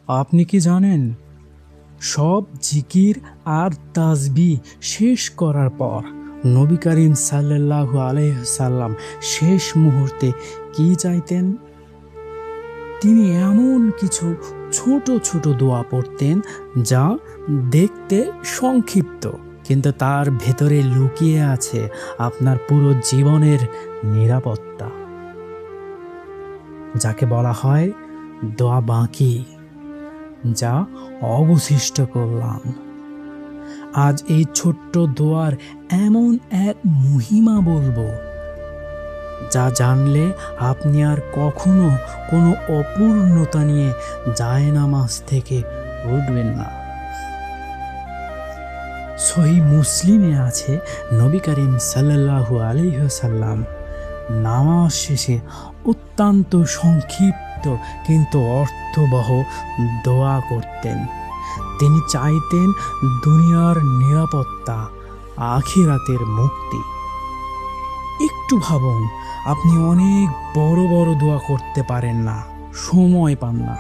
আপনি কি জানেন, সব জিকির আর তাসবিহ শেষ করার পর নবী করিম সাল্লাল্লাহু আলাইহি সাল্লাম শেষ মুহূর্তে কি চাইতেন? তিনি এমন কিছু ছোট ছোট দোয়া পড়তেন যা দেখতে সংক্ষিপ্ত, কিন্তু তার ভেতরে লুকিয়ে আছে আপনার পুরো জীবনের নিরাপত্তা, যাকে বলা হয় দোয়া বাকি যা অবশিষ্ট করলাম। আজ এই ছোট্ট দোয়ার এমন এক মহিমা বলবো যা জানলে আপনি আর কখনো কোনো অপূর্ণতা নিয়ে জায়নামাজ থেকে উঠবেন না। সহিহ মুসলিমে আছে, নবী করিম সাল্লাল্লাহু আলাইহি ওয়াসাল্লাম নামাজ শেষে অত্যন্ত সংক্ষিপ্ত কিন্তু অর্থবহ দোয়া করতেন। তিনি চাইতেন দুনিয়ার নিরাপত্তা, আখিরাতের মুক্তি। একটু ভাবুন, আপনি অনেক বড় বড় দোয়া করতে পারেন না, সময় পান না,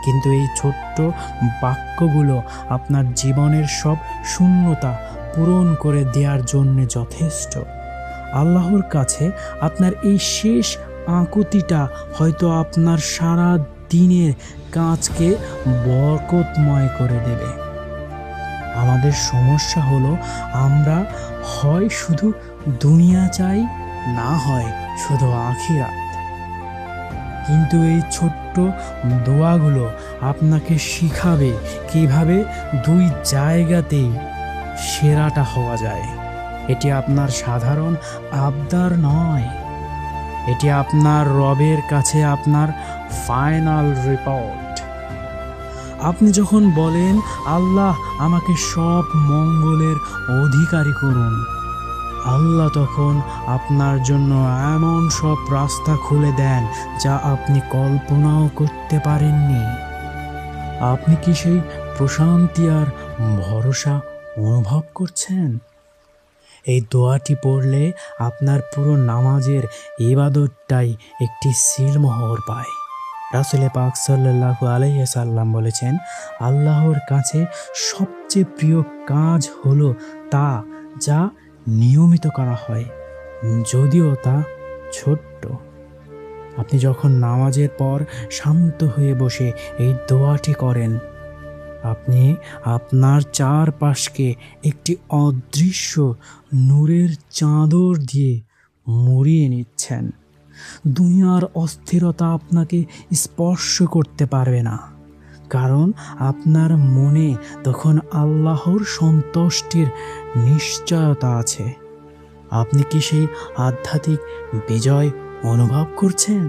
কিন্তু এই ছোট্ট বাক্যগুলো আপনার জীবনের সব শূন্যতা পূরণ করে দেওয়ার জন্য যথেষ্ট। আল্লাহর কাছে আপনার এই শেষ আকুতিটা হয়তো আপনার সারা দিনের কাজকে বরকতময় করে দেবে। আমাদের সমস্যা হলো, আমরা হয় শুধু দুনিয়া চাই, না হয় শুধু আখিরাত। কিন্তু এই ছোট্ট দোয়াগুলো আপনাকে শিখাবে কিভাবে দুই জায়গাতেই সেরাটা হওয়া যায়। এটি আপনার সাধারণ আবদার নয়, এটি আপনার রবের কাছে আপনার ফাইনাল রিপোর্ট। আপনি যখন বলেন, আল্লাহ আমাকে সব মঙ্গলের অধিকারী করুন, আল্লাহ তখন আপনার জন্য এমন সব রাস্তা খুলে দেন যা আপনি কল্পনাও করতে পারেননি। আপনি কি সেই প্রশান্তি আর ভরসা অনুভব করছেন? এই দোয়াটি পড়লে আপনার পুরো নামাজের ইবাদতটাই একটি সিলমোহর পায়। রাসূল পাক সাল্লাল্লাহু আলাইহি সাল্লাম বলেছেন, আল্লাহর কাছে সবচেয়ে প্রিয় কাজ হলো তা যা নিয়মিত করা হয়, যদিও তা ছোট্ট। আপনি যখন নামাজের পর শান্ত হয়ে বসে এই দোয়াটি করেন, আপনি আপনার চারপাশকে একটি অদৃশ্য নূরের চাদর দিয়ে মুড়িয়ে নিচ্ছেন। দুনিয়ার অস্থিরতা আপনাকে স্পর্শ করতে পারবে না, কারণ আপনার মনে তখন আল্লাহর সন্তুষ্টির নিশ্চয়তা আছে। আপনি কি সেই আধ্যাত্মিক বিজয় অনুভব করছেন?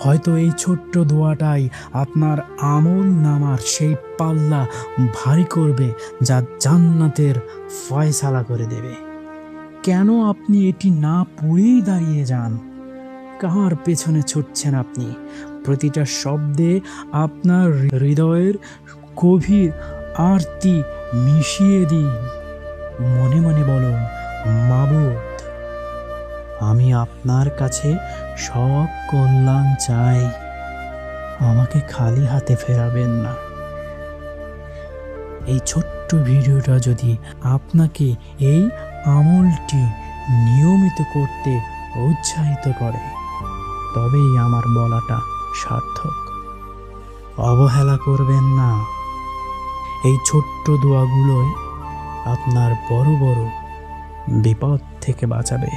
হয়তো এই ছোট্ট দোয়াটাই আপনার আমল নামার সেই পাল্লা ভারী করবে যা জান্নাতের ফয়সালা করে দেবে। কেন আপনি এটি না পড়েই দাঁড়িয়ে যান? কার পেছনে ছুটছেন আপনি? প্রতিটা শব্দে আপনার হৃদয়ের গভীর আরতি মিশিয়ে দিন। মনে মনে বলুন, মাবুদ, আমি আপনার কাছে সব কল্যাণ চাই, আমাকে খালি হাতে ফেরাবেন না। এই ছোট্ট ভিডিওটা যদি আপনাকে এই আমলটি নিয়মিত করতে উৎসাহিত করে, তবেই আমার বলাটা সার্থক। অবহেলা করবেন না, এই ছোট্ট দোয়াগুলোই আপনার বড় বড় বিপদ থেকে বাঁচাবে।